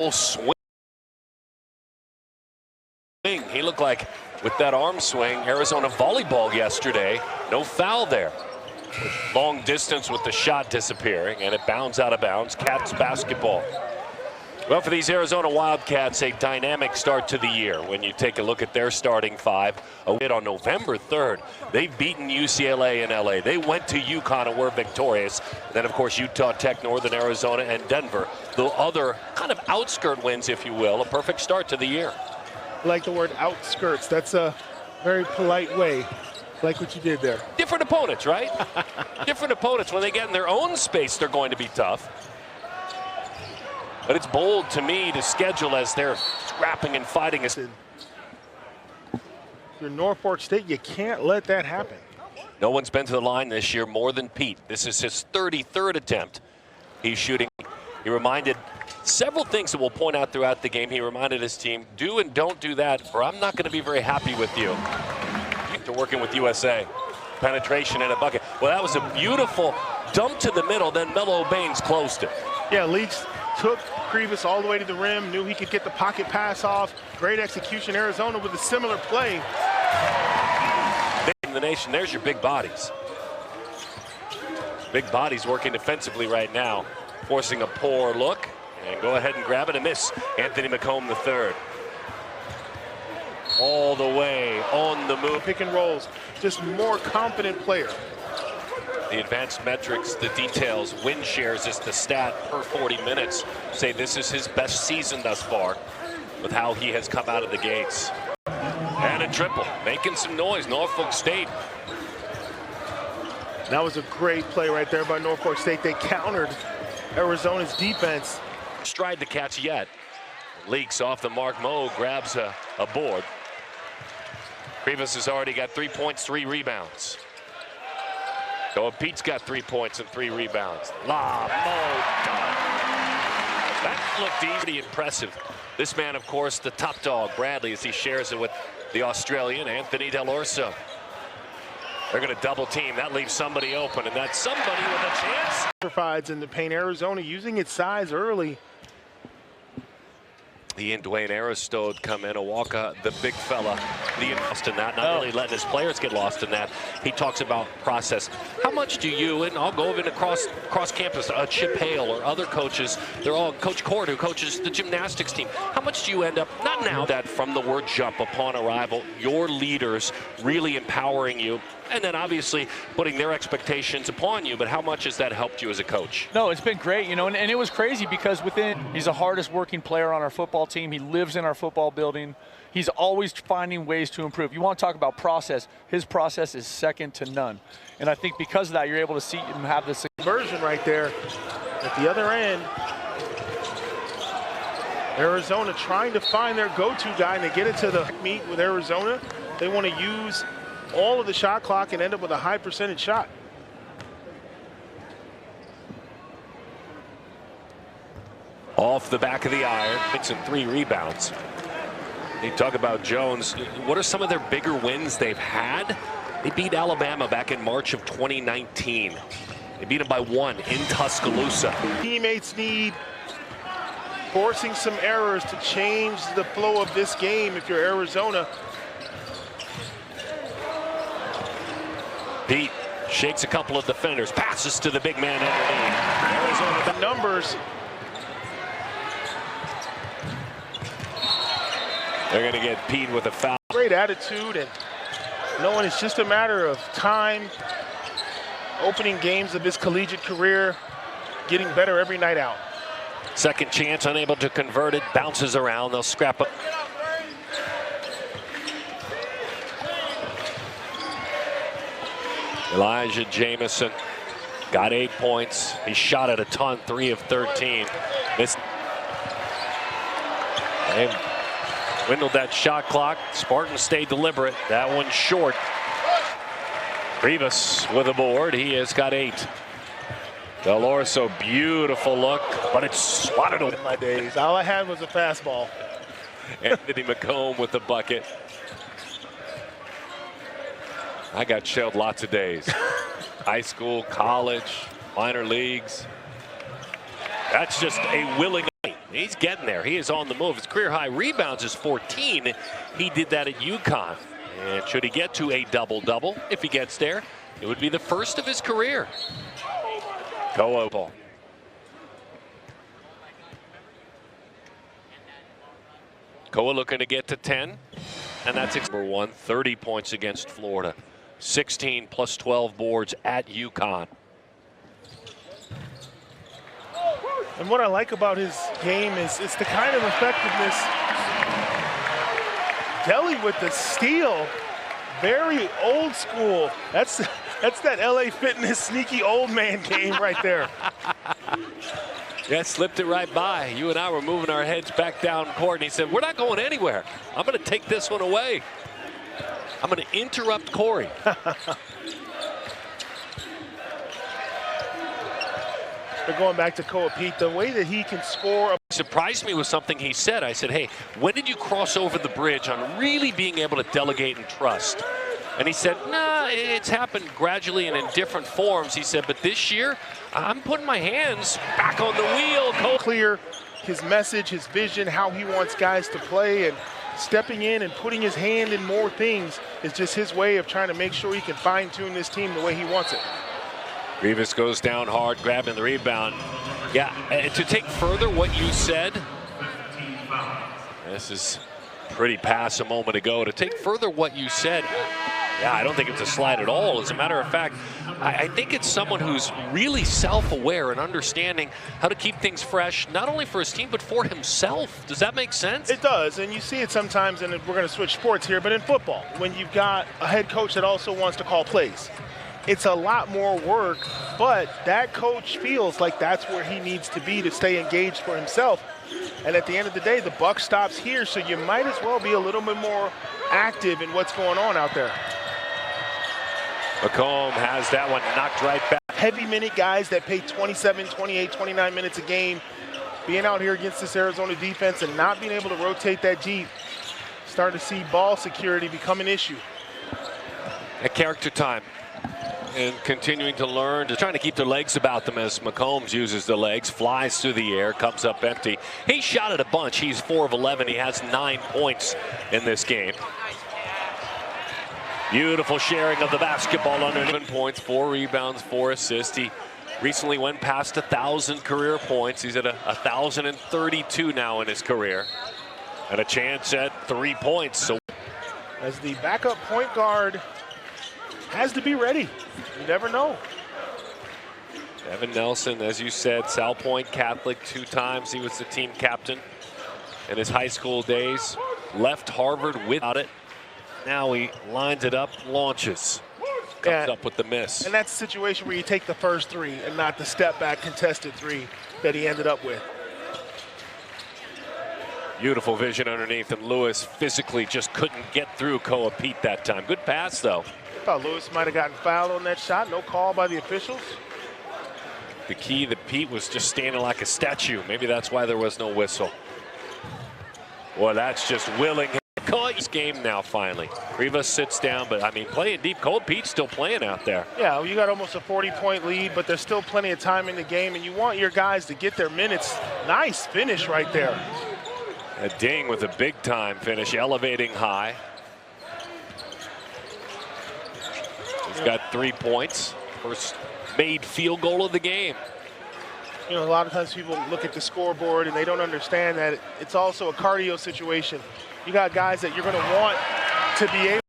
Full swing. He looked like, with that arm swing, Arizona volleyball yesterday. No foul there. Long distance with the shot disappearing, and it bounds out of bounds. Cats basketball. Well, for these Arizona Wildcats, a dynamic start to the year. When you take a look at their starting five, a win on November 3rd. They've beaten UCLA in LA. They went to UConn and were victorious. And then, of course, Utah Tech, Northern Arizona, and Denver. The other kind of outskirt wins, if you will. A perfect start to the year. I like the word outskirts. That's a very polite way. Like what you did there. Different opponents, right? Different opponents. When they get in their own space, they're going to be tough. But it's bold to me to schedule as they're scrapping and fighting. You're Norfolk State, you can't let that happen. No one's been to the line this year more than Peat. This is his 33rd attempt. He's shooting. He reminded several things that we'll point out throughout the game. He reminded his team, do and don't do that, or I'm not going to be very happy with you. To working with USA. Penetration and a bucket. Well, that was a beautiful dump to the middle, then Melo Baines closed it. Yeah, Leaks took Krivas all the way to the rim, knew he could get the pocket pass off. Great execution. Arizona with a similar play. In the nation, there's your big bodies. Big bodies working defensively right now, forcing a poor look, and go ahead and grab it and miss. Anthony McComb the third. All the way on the move. Pick and rolls, just more confident player. The advanced metrics, the details, win shares is the stat per 40 minutes. Say this is his best season thus far with how he has come out of the gates. And a triple, making some noise, Norfolk State. That was a great play right there by Norfolk State. They countered Arizona's defense. Stride the Cats yet. Leaks off the mark. Mo grabs a board. Krivas has already got 3 points, 3 rebounds. So Peat's got 3 points and 3 rebounds. Mo done. That looked pretty impressive. This man, of course, the top dog, Bradley, as he shares it with the Australian, Anthony Del Orso. They're going to double team. That leaves somebody open, and that's somebody with a chance. Provides in the paint. Arizona using its size early. He and Dwayne Aristode come in. Awaka, the big fella, lost in that, not really letting his players get lost in that. He talks about process. How much do you, and I'll go even across campus, Chip Hale or other coaches, they're all, Coach Cord, who coaches the gymnastics team. How much do you end up, not now, that from the word jump upon arrival, your leaders really empowering you, and then obviously putting their expectations upon you, but how much has that helped you as a coach? No, it's been great, you know, and it was crazy because he's the hardest working player on our football team. He lives in our football building. He's always finding ways to improve. You want to talk about process, his process is second to none. And I think because of that, you're able to see him have this conversion right there at the other end. Arizona trying to find their go-to guy, and they get it to the meet with Arizona. They want to use all of the shot clock and end up with a high percentage shot. Off the back of the iron, it's in 3 rebounds. You talk about Jones. What are some of their bigger wins they've had? They beat Alabama back in March of 2019. They beat them by 1 in Tuscaloosa. Teammates need forcing some errors to change the flow of this game if you're Arizona. Peat shakes a couple of defenders, passes to the big man underneath. Arizona, the numbers. They're going to get Peat with a foul. Great attitude, and knowing it's just a matter of time. Opening games of his collegiate career, getting better every night out. Second chance, unable to convert it, bounces around. They'll scrap up. Elijah Jamison got 8 points. He shot at a ton, 3 of 13. Missed. They dwindled that shot clock. Spartans stayed deliberate. That one's short. Krivas with a board. He has got 8. Del Orso, beautiful look, but it's swatted away. In my days, all I had was a fastball. Anthony McComb with the bucket. I got shelled lots of days. High school, college, minor leagues. That's just a willing. He's getting there. He is on the move. His career high rebounds is 14. He did that at UConn. And should he get to a double-double, if he gets there, it would be the first of his career. Koa ball. Koa looking to get to 10. And that's number 1, 30 points against Florida. 16 plus 12 boards at UConn. And what I like about his game is it's the kind of effectiveness. Delhi with the steal, very old school. That's that LA Fitness sneaky old man game right there. Yeah, slipped it right by. You and I were moving our heads back down court, and he said, we're not going anywhere. I'm going to take this one away. I'm going to interrupt Corey. They're going back to Koa Peat. The way that he can score. Surprised me with something he said. I said, hey, when did you cross over the bridge on really being able to delegate and trust? And he said, nah, it's happened gradually and in different forms. He said, but this year, I'm putting my hands back on the wheel. Clear his message, his vision, how he wants guys to play, and stepping in and putting his hand in more things is just his way of trying to make sure he can fine-tune this team the way he wants it. Rivas goes down hard, grabbing the rebound. Yeah, to take further what you said, this is pretty pass a moment ago. To take further what you said, yeah, I don't think it's a slide at all. As a matter of fact, I think it's someone who's really self-aware and understanding how to keep things fresh, not only for his team, but for himself. Does that make sense? It does, and you see it sometimes, and we're going to switch sports here, but in football, when you've got a head coach that also wants to call plays, it's a lot more work, but that coach feels like that's where he needs to be to stay engaged for himself. And at the end of the day, the buck stops here, so you might as well be a little bit more active in what's going on out there. McComb has that one knocked right back. Heavy minute guys that play 27, 28, 29 minutes a game, being out here against this Arizona defense and not being able to rotate that deep, starting to see ball security become an issue. At character time. And continuing to learn, just trying to keep their legs about them as McCombs uses the legs, flies through the air, comes up empty. He shot it a bunch. He's 4 of 11. He has 9 points in this game. Beautiful sharing of the basketball under 7 points, 4 rebounds, 4 assists. He recently went past 1,000 career points. He's at 1,032 now in his career. And a chance at 3 points. So as the backup point guard, has to be ready. You never know. Evan Nelson, as you said, Sal Point Catholic 2 times. He was the team captain in his high school days. Left Harvard without it. Now he lines it up, launches. Comes up with the miss. And that's a situation where you take the first 3 and not the step back contested 3 that he ended up with. Beautiful vision underneath, and Lewis physically just couldn't get through Koa Peat that time. Good pass, though. I thought Lewis might have gotten fouled on that shot. No call by the officials. The key that Peat was just standing like a statue. Maybe that's why there was no whistle. Boy, that's just willing. Koa's game now, finally. Rivas sits down, but, I mean, playing deep. Koa Peat's still playing out there. Yeah, well, you got almost a 40-point lead, but there's still plenty of time in the game, and you want your guys to get their minutes. Nice finish right there. A ding with a big-time finish, elevating high. He's got 3 points. First made field goal of the game. You know, a lot of times people look at the scoreboard and they don't understand that it's also a cardio situation. You got guys that you're going to want to be able